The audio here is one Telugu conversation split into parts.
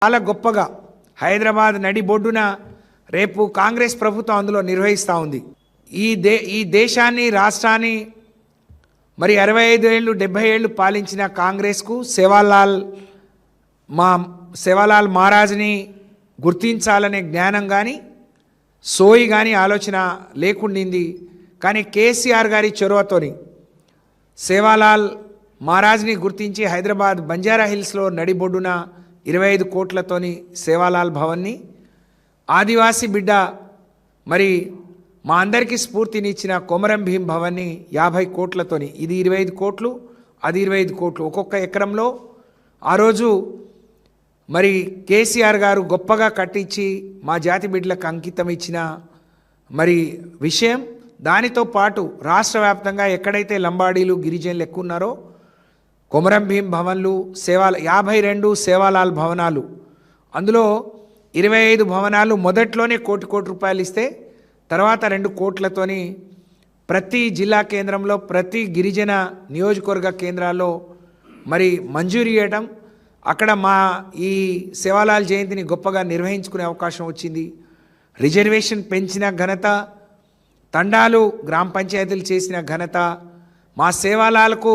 చాలా గొప్పగా హైదరాబాద్ నడిబొడ్డున రేపు కాంగ్రెస్ ప్రభుత్వం అందులో నిర్వహిస్తూ ఉంది. ఈ దేశాన్ని రాష్ట్రాన్ని మరి 65 ఏళ్ళు 70 ఏళ్ళు పాలించిన కాంగ్రెస్కు సేవాలాల్ మహారాజ్ని గుర్తించాలనే జ్ఞానం కానీ సోయి కానీ ఆలోచన లేకుండింది. కానీ కేసీఆర్ గారి చొరవతోని సేవాలాల్ మహారాజ్ని గుర్తించి హైదరాబాద్ బంజారా హిల్స్లో నడిబొడ్డున 25 కోట్లతోని సేవాలాల్ భవన్ని, ఆదివాసీ బిడ్డ మరి మా అందరికీ స్ఫూర్తినిచ్చిన కొమరం భీం భవన్ని 50 కోట్లతోని, ఇది 25 కోట్లు అది 25 కోట్లు ఒక్కొక్క ఎకరంలో ఆ రోజు మరి కేసీఆర్ గారు గొప్పగా కట్టించి మా జాతి బిడ్డలకు అంకితం ఇచ్చిన మరి విషయం. దానితో పాటు రాష్ట్ర వ్యాప్తంగా ఎక్కడైతే లంబాడీలు గిరిజనులు ఎక్కువ ఉన్నారో కొమరం భీం భవన్లు 52 సేవాలాల్ భవనాలు, అందులో 25 భవనాలు మొదట్లోనే కోటి రూపాయలు ఇస్తే తర్వాత 2 కోట్లతోని ప్రతి జిల్లా కేంద్రంలో ప్రతి గిరిజన నియోజకవర్గ కేంద్రాల్లో మరి మంజూరు చేయడం, అక్కడ మా ఈ సేవాలాల్ జయంతిని గొప్పగా నిర్వహించుకునే అవకాశం వచ్చింది. రిజర్వేషన్ పెంచిన ఘనత, తండాలు గ్రామ పంచాయతీలు చేసిన ఘనత, మా సేవాలాల్కు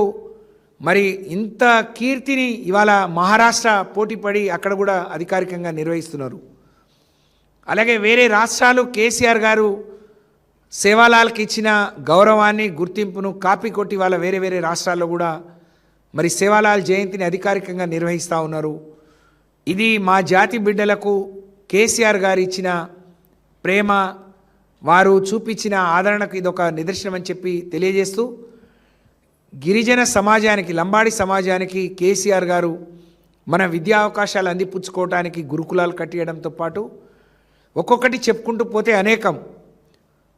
మరి ఇంత కీర్తిని ఇవాళ మహారాష్ట్ర పోటీపడి అక్కడ కూడా అధికారికంగా నిర్వహిస్తున్నారు. అలాగే వేరే రాష్ట్రాలు కేసీఆర్ గారు సేవాలాల్కి ఇచ్చిన గౌరవాన్ని గుర్తింపును కాపీ కొట్టి వాళ్ళ వేరే రాష్ట్రాల్లో కూడా మరి సేవాలాల్ జయంతిని అధికారికంగా నిర్వహిస్తూ ఉన్నారు. ఇది మా జాతి బిడ్డలకు కేసీఆర్ గారు ఇచ్చిన ప్రేమ, వారు చూపించిన ఆదరణకు ఇదొక నిదర్శనం అని చెప్పి తెలియజేస్తూ, గిరిజన సమాజానికి లంబాడి సమాజానికి కేసీఆర్ గారు మన విద్యా అవకాశాలు అందిపుచ్చుకోవడానికి గురుకులాలు కట్టియడంతో పాటు ఒక్కొక్కటి చెప్పుకుంటూ పోతే అనేకం.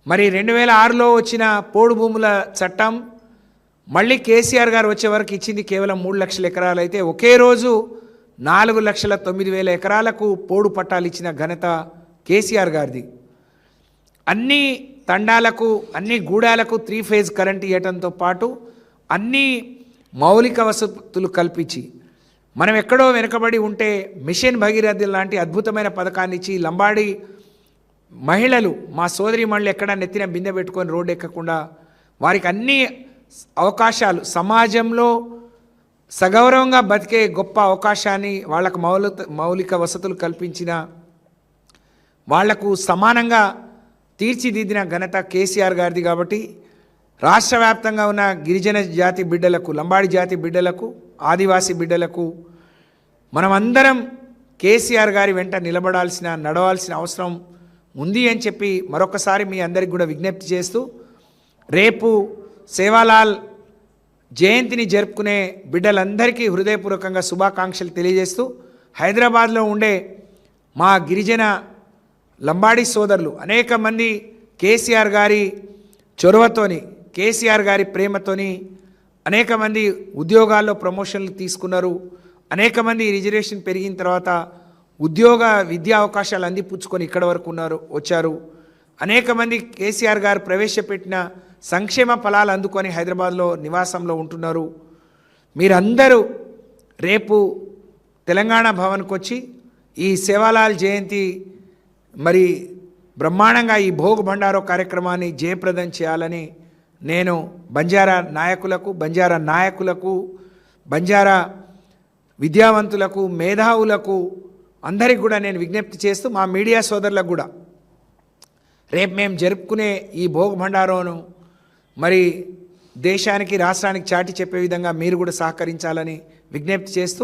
మరి 2006లో వచ్చిన పోడు భూముల చట్టం మళ్ళీ కేసీఆర్ గారు వచ్చే వరకు ఇచ్చింది కేవలం 3 లక్షల ఎకరాలు అయితే ఒకే రోజు 4,09,000 ఎకరాలకు పోడు పట్టాలు ఇచ్చిన ఘనత కేసీఆర్ గారిది. అన్ని తండాలకు అన్ని గూడాలకు 3 ఫేజ్ కరెంట్ ఇవ్వడంతో పాటు అన్ని మౌలిక వసతులు కల్పించి, మనం ఎక్కడో వెనుకబడి ఉంటే మిషన్ భగీరథ లాంటి అద్భుతమైన పథకాన్ని ఇచ్చి లంబాడి మహిళలు మా సోదరి మహిళలు ఎక్కడ నెత్తిన బిందె పెట్టుకొని రోడ్డు ఎక్కకుండా వారికి అన్ని అవకాశాలు, సమాజంలో సగౌరవంగా బతికే గొప్ప అవకాశాన్ని వాళ్లకు మౌలిక వసతులు కల్పించిన, వాళ్లకు సమానంగా తీర్చిదిద్దిన ఘనత కేసీఆర్ గారిది. కాబట్టి రాష్ట్ర వ్యాప్తంగా ఉన్న గిరిజన జాతి బిడ్డలకు, లంబాడి జాతి బిడ్డలకు, ఆదివాసీ బిడ్డలకు మనమందరం కేసీఆర్ గారి వెంట నడవాల్సిన అవసరం ఉంది అని చెప్పి మరొకసారి మీ అందరికి కూడా విజ్ఞప్తి చేస్తూ, రేపు సేవాలాల్ జయంతిని జరుపుకునే బిడ్డలందరికీ హృదయపూర్వకంగా శుభాకాంక్షలు తెలియజేస్తూ, హైదరాబాద్లో ఉండే మా గిరిజన లంబాడి సోదరులు అనేక మంది కేసీఆర్ గారి చొరవతోని, కేసీఆర్ గారి ప్రేమతోని అనేక మంది ఉద్యోగాల్లో ప్రమోషన్లు తీసుకున్నారు. అనేక మంది రిజర్వేషన్ పెరిగిన తర్వాత విద్యా అవకాశాలు అందిపుచ్చుకొని ఇక్కడ వరకు వచ్చారు. అనేక మంది కేసీఆర్ గారు ప్రవేశపెట్టిన సంక్షేమ ఫలాలు అందుకొని హైదరాబాద్లో నివాసంలో ఉంటున్నారు. మీరందరూ రేపు తెలంగాణ భవన్కి వచ్చి ఈ సేవాలాల్ జయంతి మరి బ్రహ్మాండంగా ఈ భోగ్ భండారో కార్యక్రమాన్ని జయప్రదం చేయాలని నేను బంజారా నాయకులకు బంజారా విద్యావంతులకు, మేధావులకు అందరికి కూడా నేను విజ్ఞప్తి చేస్తూ, మా మీడియా సోదరులకు కూడా రేపు మేము జరుపుకునే ఈ భోగ్ భండారోను మరి దేశానికి రాష్ట్రానికి చాటి చెప్పే విధంగా మీరు కూడా సహకరించాలని విజ్ఞప్తి చేస్తూ